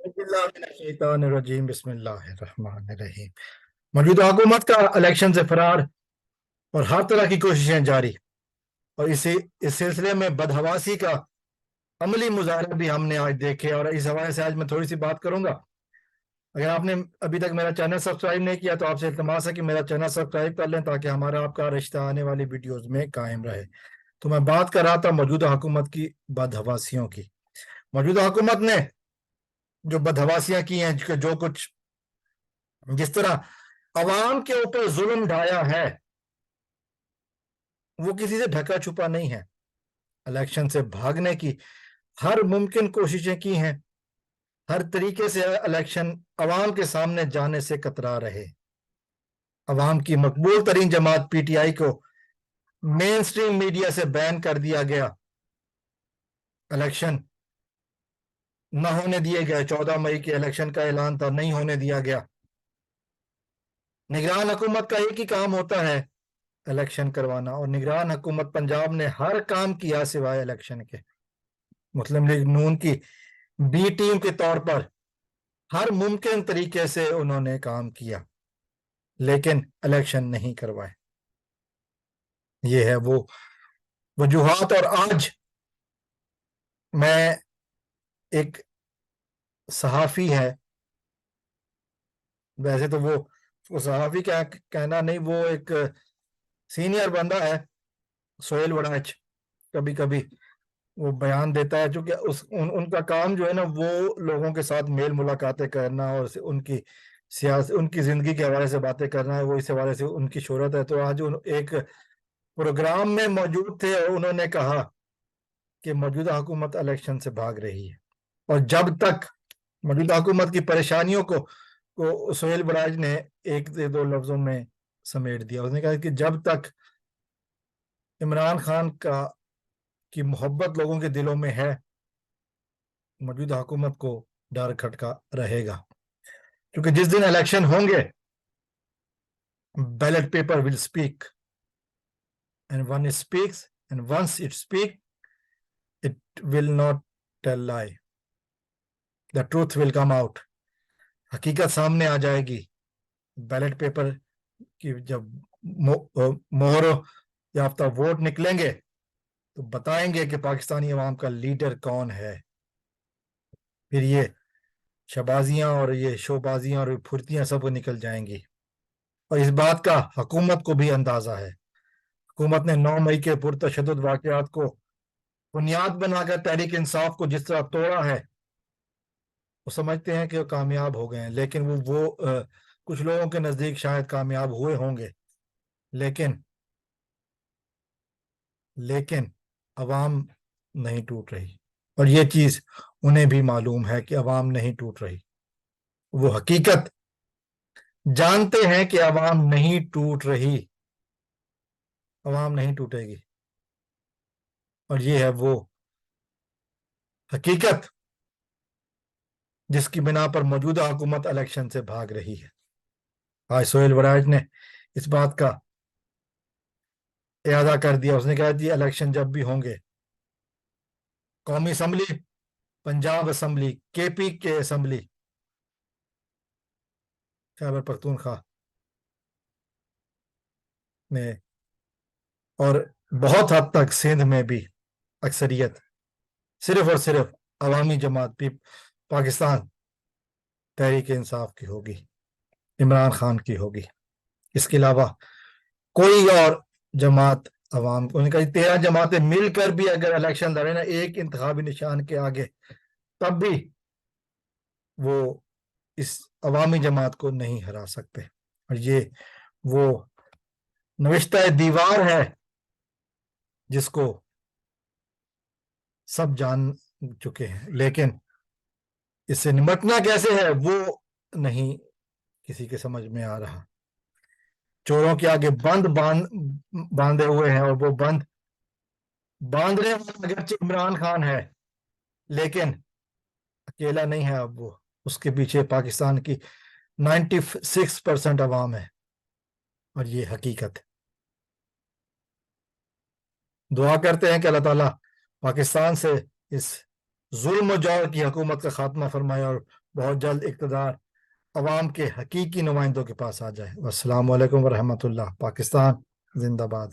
बिस्मिल्लाहिर्रहमानिर्रहीम, बिस्मिल्लाहिर्रहमानिर्रहीम। मौजूदा हुकूमत का इलेक्शन से फरार और हर तरह की कोशिशें जारी, और इस सिलसिले में बदहवासी का अमली मुजाहरे भी हमने आज देखे। और इस हवाले से आज मैं थोड़ी सी बात करूंगा। अगर आपने अभी तक मेरा चैनल सब्सक्राइब नहीं किया तो आपसे इल्तमास है कि मेरा चैनल सब्सक्राइब कर लें, ताकि हमारा आपका रिश्ता आने वाली वीडियोस में कायम रहे। तो मैं बात कर रहा था मौजूदा हुकूमत की बदहवासियों की। मौजूदा हुकूमत ने जो बदहवासियां की हैं, जो कुछ जिस तरह अवाम के ऊपर जुल्म ढाया है, वो किसी से ढका छुपा नहीं है। इलेक्शन से भागने की हर मुमकिन कोशिशें की हैं। हर तरीके से इलेक्शन अवाम के सामने जाने से कतरा रहे। अवाम की मकबूल तरीन जमात पीटीआई को मेन स्ट्रीम मीडिया से बैन कर दिया गया। इलेक्शन न होने दिए गए। 14 मई के इलेक्शन का ऐलान था, नहीं होने दिया गया। निगरान हुकूमत का एक ही काम होता है, इलेक्शन करवाना, और निगरान हुकूमत पंजाब ने हर काम किया सिवाय इलेक्शन के। मुस्लिम लीग नून की बी टीम के तौर पर हर मुमकिन तरीके से उन्होंने काम किया, लेकिन इलेक्शन नहीं करवाए। ये है वो वजूहात। और आज मैं, एक सहाफी है, वैसे तो वो सहाफी क्या कहना नहीं, वो एक सीनियर बंदा है, सोहेल वड़ाच। कभी कभी वो बयान देता है, जो कि उनका काम जो है ना, वो लोगों के साथ मेल मुलाकातें करना और उनकी सियासी, उनकी जिंदगी के हवाले से बातें करना है। वो इस हवाले से उनकी शोहरत है। तो आज एक प्रोग्राम में मौजूद थे और उन्होंने कहा कि मौजूदा हुकूमत इलेक्शन से भाग रही है। और जब तक मौजूदा हुकूमत की परेशानियों को सोहेल बड़ाज ने एक से दो लफ्जों में समेट दिया। उसने कहा कि जब तक इमरान खान का की मोहब्बत लोगों के दिलों में है, मौजूदा हुकूमत को डर खटका रहेगा। क्योंकि जिस दिन इलेक्शन होंगे, ballot paper will speak, and when it speaks, and once it speak, it will not tell lie, the truth will come out. हकीकत सामने आ जाएगी। बैलेट पेपर की जब मोहर याफ्ता वोट निकलेंगे, तो बताएंगे कि पाकिस्तानी अवाम का लीडर कौन है। फिर ये शबाजियां और ये शोबाजियां और फुर्तियां सब निकल जाएंगी। और इस बात का हुकूमत को भी अंदाजा है। हुकूमत ने 9 मई के पुरतशद्दुद वाकयात को बुनियाद बनाकर तहरीक इंसाफ को जिस तरह तोड़ा है, वो समझते हैं कि वो कामयाब हो गए हैं। लेकिन कुछ लोगों के नजदीक शायद कामयाब हुए होंगे, लेकिन लेकिन अवाम नहीं टूट रही। और ये चीज उन्हें भी मालूम है कि अवाम नहीं टूट रही। वो हकीकत जानते हैं कि अवाम नहीं टूट रही, अवाम नहीं टूटेगी। और ये है वो हकीकत जिसकी बिना पर मौजूदा हुकूमत इलेक्शन से भाग रही है। आज सोहेल वराज ने इस बात का इरादा कर दिया। उसने कहा कि इलेक्शन जब भी होंगे, कौमी असम्बली, पंजाब असम्बली, केपी के असम्बली, खैबर पख्तूनख्वा में, और बहुत हद तक सिंध में भी अक्सरियत सिर्फ और सिर्फ अवामी जमात पाकिस्तान तहरीक इंसाफ की होगी, इमरान खान की होगी। इसके अलावा कोई और जमात अवाम को, उन्होंने कहा 13 जमातें मिलकर भी अगर इलेक्शन लड़े ना एक इंतखाबी निशान के आगे, तब भी वो इस अवामी जमात को नहीं हरा सकते। और ये वो नविश्ता दीवार है जिसको सब जान चुके हैं, लेकिन इससे निपटना कैसे है वो नहीं किसी के समझ में आ रहा। चोरों के आगे बांधे हुए हैं, और वो बांधने वाला अगरचे इमरान खान है, लेकिन अकेला नहीं है। अब वो, उसके पीछे पाकिस्तान की 96% अवाम है। और ये हकीकत है। दुआ करते हैं कि अल्लाह ताला पाकिस्तान से इस ظلم و جور کی حکومت کا خاتمہ فرمائے اور بہت جلد اقتدار عوام کے حقیقی نمائندوں کے پاس آ جائے۔ والسلام علیکم ورحمۃ اللہ۔ پاکستان زندہ باد۔